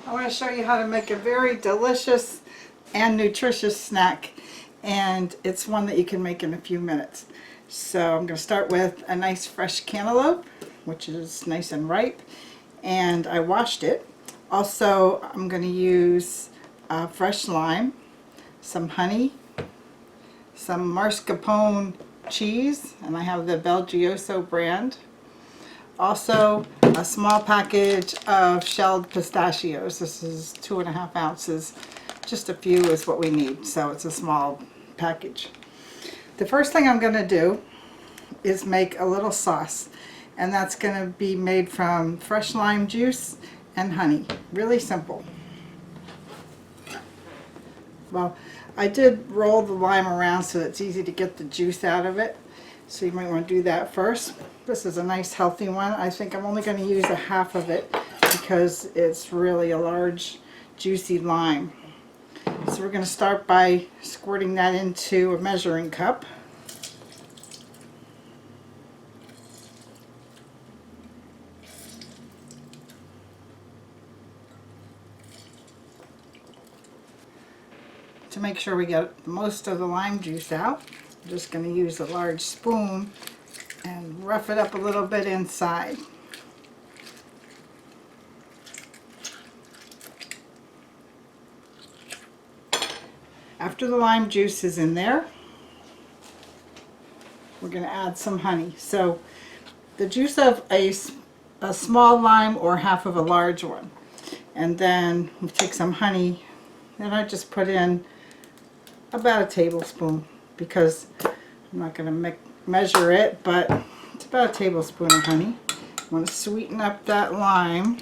I want to show you how to make a very delicious and nutritious snack, and it's one that you can make in a few minutes. So I'm going to start with a nice fresh cantaloupe, which is nice and ripe, and I washed it. Also, I'm going to use fresh lime, some honey, some mascarpone cheese, and I have the Belgioso brand. Also, a small package of shelled pistachios. This is 2.5 ounces. Just a few is what we need, so it's a small package. The first thing I'm going to do is make a little sauce, and that's going to be made from fresh lime juice and honey. Really simple. Well, I did roll the lime around so it's easy to get the juice out of it, so you might want to do that first. This is a nice healthy one. I think I'm only going to use a half of it because it's really a large juicy lime. So we're going to start by squirting that into a measuring cup. To make sure we get most of the lime juice out, I'm just going to use a large spoon and rough it up a little bit inside. After the lime juice is in there, we're going to add some honey. So the juice of a small lime or half of a large one. And then we take some honey, and I just put in about a tablespoon, because I'm not going to measure it, but it's about a tablespoon of honey. I want to sweeten up that lime.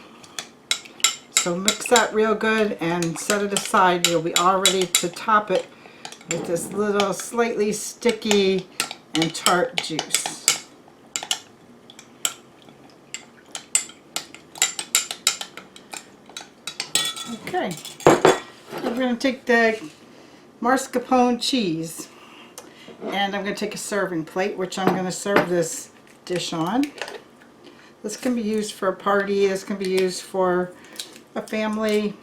So mix that real good and set it aside. You'll be all ready to top it with this little slightly sticky and tart juice. Okay, we're going to take the mascarpone cheese, and I'm going to take a serving plate, which I'm going to serve this dish on. This can be used for a party. This can be used for a family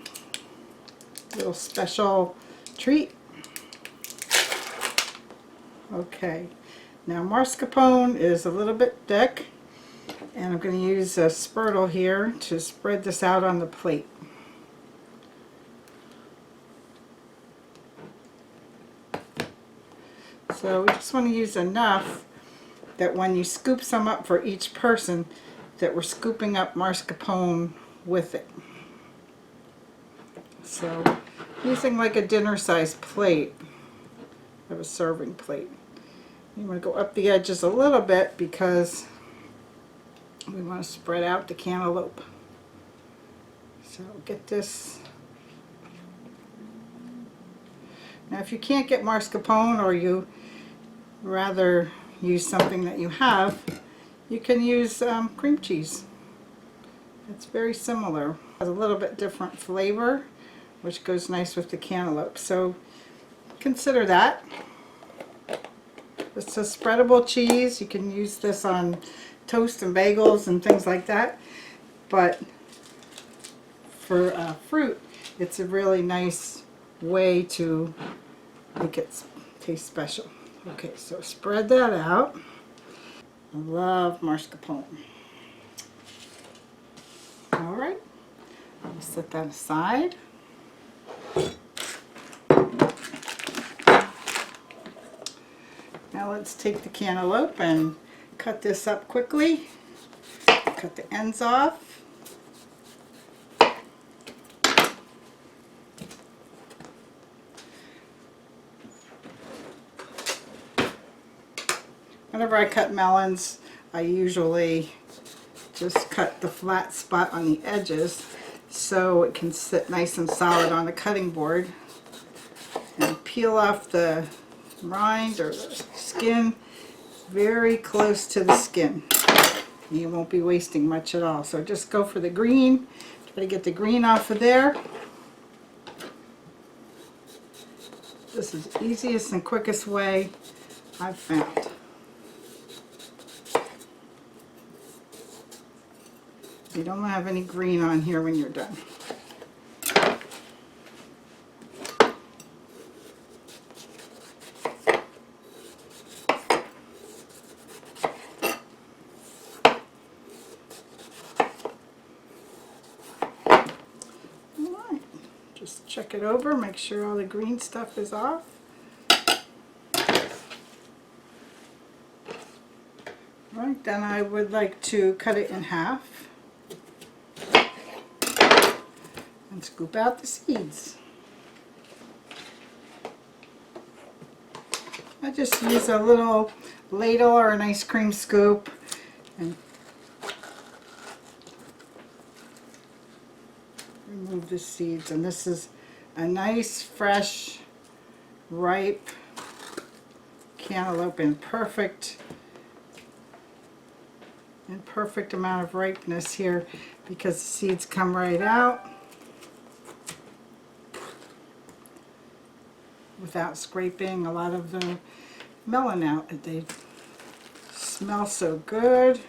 little special treat. Okay, now mascarpone is a little bit thick, and I'm going to use a spurtle here to spread this out on the plate. So we just want to use enough that when you scoop some up for each person, that we're scooping up mascarpone with it. So using like a dinner size plate, of a serving plate. You want to go up the edges a little bit because we want to spread out the cantaloupe. So get this. Now if you can't get mascarpone, or you rather use something that you have, you can use cream cheese. It's very similar. It has a little bit different flavor, which goes nice with the cantaloupe. So consider that. It's a spreadable cheese. You can use this on toast and bagels and things like that. But for fruit, it's a really nice way to make it taste special. Okay, so spread that out. I love mascarpone. Alright, I'll set that aside. Now let's take the cantaloupe and cut this up quickly. Cut the ends off. Whenever I cut melons, I usually just cut the flat spot on the edges so it can sit nice and solid on the cutting board, and peel off the rind or the skin very close to the skin. You won't be wasting much at all. So just go for the green. Try to get the green off of there. This is the easiest and quickest way I've found. You don't have any green on here when you're done. Just check it over, make sure all the green stuff is off. Right, then I would like to cut it in half and scoop out the seeds. I just use a little ladle or an ice cream scoop and remove the seeds. And this is a nice, fresh, ripe cantaloupe in perfect amount of ripeness here, because the seeds come right out without scraping a lot of the melon out. They smell so good.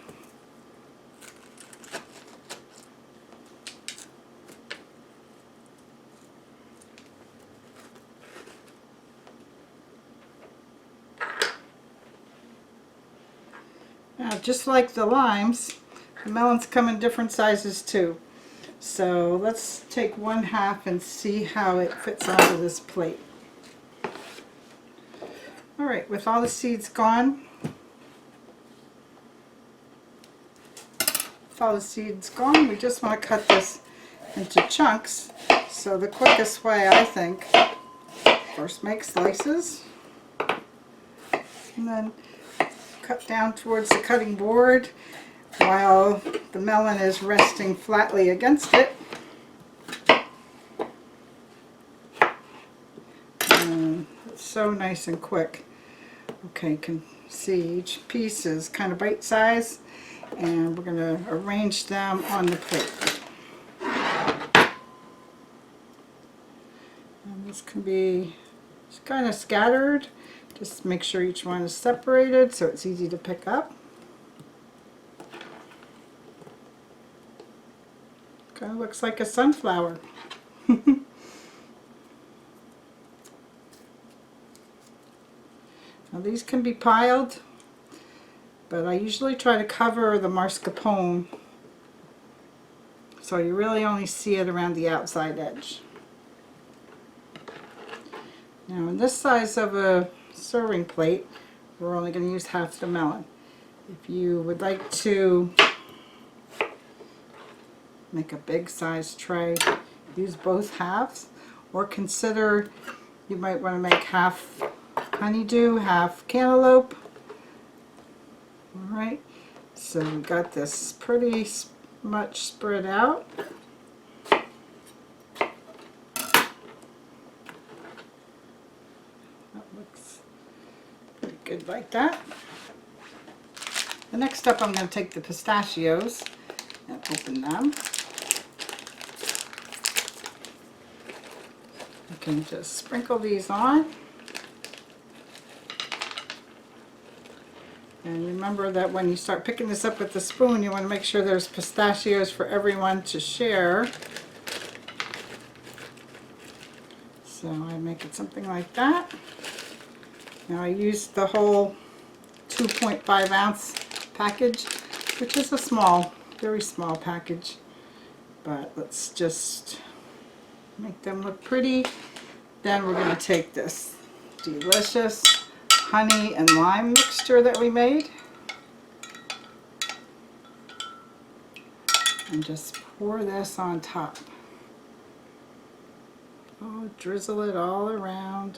Now, just like the limes, the melons come in different sizes too. So let's take 1/2 and see how it fits onto this plate. Alright, with all the seeds gone, we just want to cut this into chunks. So the quickest way, I think, first make slices and then cut down towards the cutting board while the melon is resting flatly against it. And it's so nice and quick. Okay, you can see each piece is kind of bite size, and we're going to arrange them on the plate. And this can be kind of scattered. Just make sure each one is separated so it's easy to pick up. Kind of looks like a sunflower. Now these can be piled, but I usually try to cover the mascarpone so you really only see it around the outside edge. Now in this size of a serving plate, we're only going to use half the melon. If you would like to make a big size tray, use both halves, or consider you might want to make half honeydew, half cantaloupe. Alright, so we got this pretty much spread out. That looks pretty good like that. The next step, I'm going to take the pistachios and open them. You can just sprinkle these on. And remember that when you start picking this up with the spoon, you want to make sure there's pistachios for everyone to share. So I make it something like that. Now I used the whole 2.5 ounce package, which is a small, very small package. But let's just make them look pretty. Then we're going to take this delicious honey and lime mixture that we made and just pour this on top. Oh, drizzle it all around,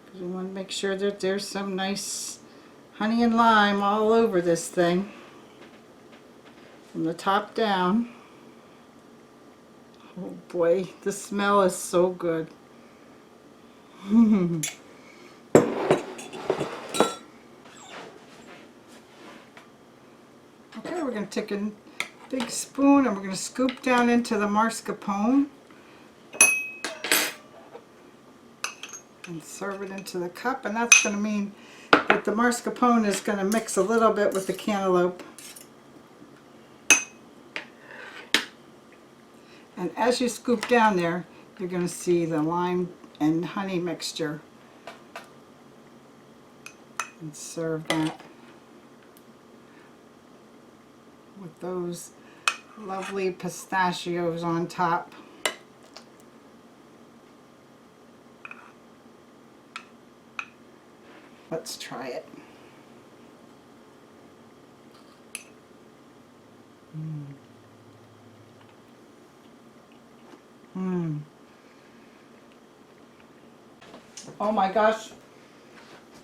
because we want to make sure that there's some nice honey and lime all over this thing from the top down. Oh boy, the smell is so good. Okay, we're going to take a big spoon and we're going to scoop down into the mascarpone and serve it into the cup. And that's going to mean that the mascarpone is going to mix a little bit with the cantaloupe. And as you scoop down there, you're going to see the lime and honey mixture. And serve that with those lovely pistachios on top. Let's try it. Oh my gosh,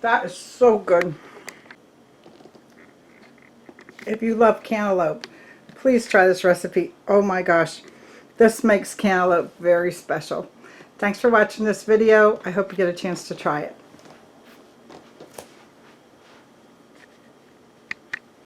that is so good. If you love cantaloupe, please try this recipe. Oh my gosh, this makes cantaloupe very special. Thanks for watching this video. I hope you get a chance to try it.